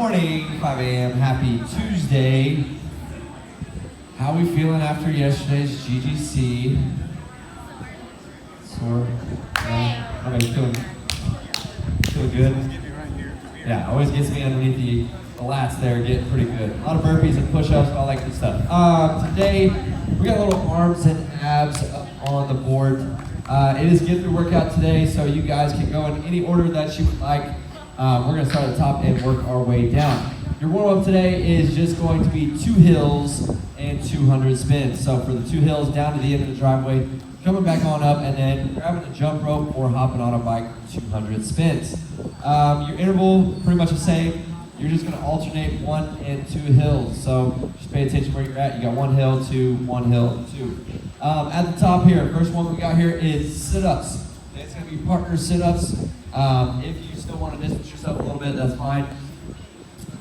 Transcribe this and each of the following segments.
morning, 5 a.m. Happy Tuesday. How we feeling after yesterday's GGC? Sore? Okay, feeling good? Yeah, always gets me underneath the lats there, getting pretty good. A lot of burpees and push-ups, all that good stuff. Today, we got a little arms and abs up on the board. It is get through workout today, so you guys can go in any order that you would like. We're going to start at the top and work our way down. Your warm-up today is just going to be 2 hills and 200 spins. So for the 2 hills down to the end of the driveway, coming back on up, and then grabbing a jump rope or hopping on a bike for 200 spins. Your interval, pretty much the same. You're just going to alternate 1 and 2 hills. So just pay attention where you're at. You got 1 hill, 2, 1 hill, 2. At the top here, first one we got here is sit-ups. It's going to be partner sit-ups. If you still want to distance yourself a little bit, that's fine.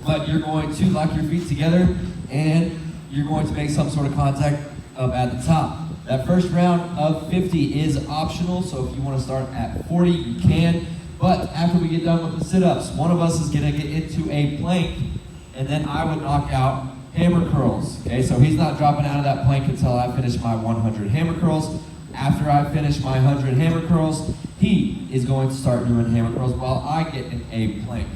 But you're going to lock your feet together and you're going to make some sort of contact up at the top. That first round of 50 is optional, so if you want to start at 40, you can. But after we get done with the sit-ups, one of us is going to get into a plank, and then I would knock out hammer curls. Okay, so he's not dropping out of that plank until I finish my 100 hammer curls. After I finish my 100 hammer curls, he is going to start doing hammer curls while I get in a plank.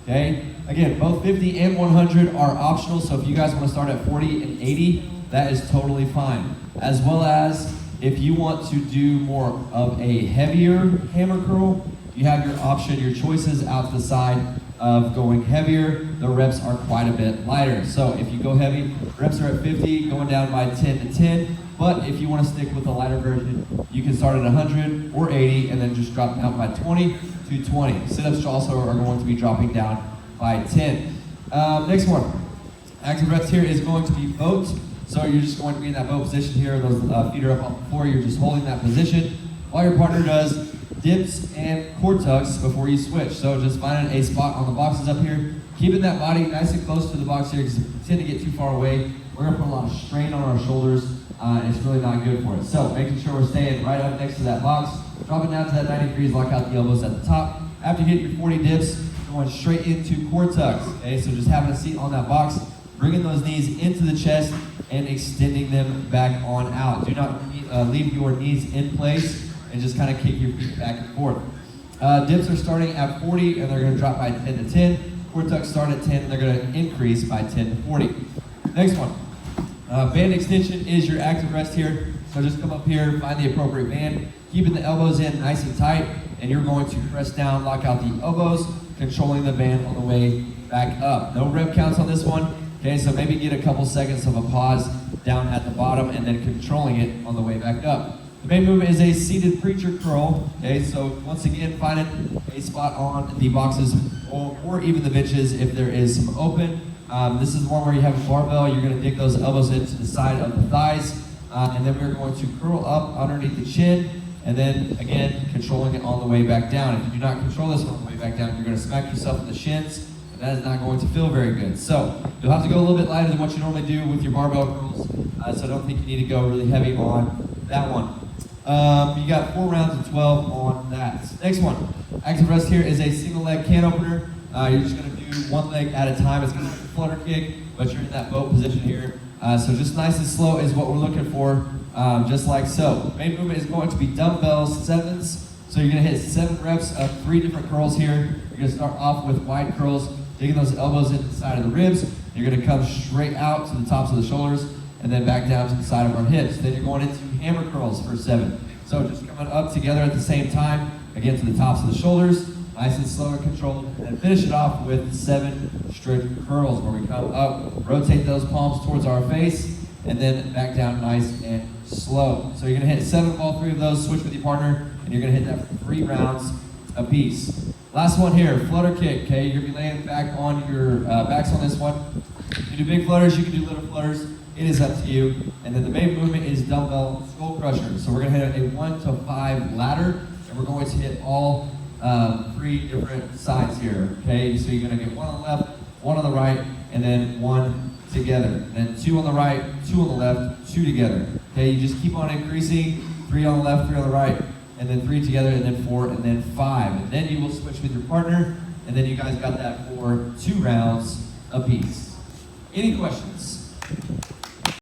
Okay? Again, both 50 and 100 are optional, so if you guys want to start at 40 and 80, that is totally fine. As well as if you want to do more of a heavier hammer curl, you have your option, your choices out to the side of going heavier. The reps are quite a bit lighter. So if you go heavy, reps are at 50, going down by 10 to 10. But if you want to stick with the lighter version, you can start at 100 or 80 and then just drop down by 20 to 20. Sit-ups also are going to be dropping down by 10. Next one. Active reps here is going to be boat. So you're just going to be in that boat position here. Those feet are up on the floor. You're just holding that position while your partner does dips and core tucks before you switch. So just finding a spot on the boxes up here, keeping that body nice and close to the box here because if we tend to get too far away, we're going to put a lot of strain on our shoulders. And it's really not good for us. So making sure we're staying right up next to that box, dropping down to that 90 degrees, lock out the elbows at the top. After you hit your 40 dips, going straight into core tucks. Okay, so just having a seat on that box, bringing those knees into the chest and extending them back on out. Do not leave your knees in place and just kind of kick your feet back and forth. Dips are starting at 40 and they're going to drop by 10 to 10. Core tucks start at 10 and they're going to increase by 10 to 40. Next one. Band extension is your active rest here. So just come up here, find the appropriate band, keeping the elbows in nice and tight, and you're going to press down, lock out the elbows, controlling the band on the way back up. No rep counts on this one. Okay, so maybe get a couple seconds of a pause down at the bottom and then controlling it on the way back up. The main movement is a seated preacher curl. Okay, so once again, finding a spot on the boxes or even the benches if there is some open. This is one where you have a barbell. You're going to dig those elbows into the side of the thighs, and then we're going to curl up underneath the chin, and then again controlling it on the way back down. If you do not control this on the way back down, you're going to smack yourself in the shins, and that is not going to feel very good. So you'll have to go a little bit lighter than what you normally do with your barbell curls. So I don't think you need to go really heavy on that one. You got 4 rounds of 12 on that. Next one, active rest here is a single leg can opener. You're just going to do 1 leg at a time. It's going to be a flutter kick, but you're in that boat position here. So just nice and slow is what we're looking for, just like so. Main movement is going to be dumbbell 7s. So you're going to hit 7 reps of 3 different curls here. You're going to start off with wide curls, digging those elbows into the side of the ribs. You're going to come straight out to the tops of the shoulders and then back down to the side of our hips. Then you're going into hammer curls for 7. So just coming up together at the same time, again to the tops of the shoulders. Nice and slow and controlled, and then finish it off with 7 strict curls where we come up, rotate those palms towards our face, and then back down nice and slow. So you're gonna hit 7 of all 3 of those, switch with your partner, and you're gonna hit that for 3 rounds apiece. Last one here, flutter kick, okay? You're gonna be laying back on your backs on this one. You can do big flutters, you can do little flutters, it is up to you. And then the main movement is dumbbell skull crusher. So we're gonna hit a 1 to 5 ladder, and we're going to hit all 3 different sides here, okay? So you're gonna get 1 on the left, 1 on the right, and then 1 together. And then 2 on the right, 2 on the left, 2 together. Okay, you just keep on increasing, 3 on the left, 3 on the right, and then 3 together, and then 4, and then 5. And then you will switch with your partner, and then you guys got that for 2 rounds apiece. Any questions?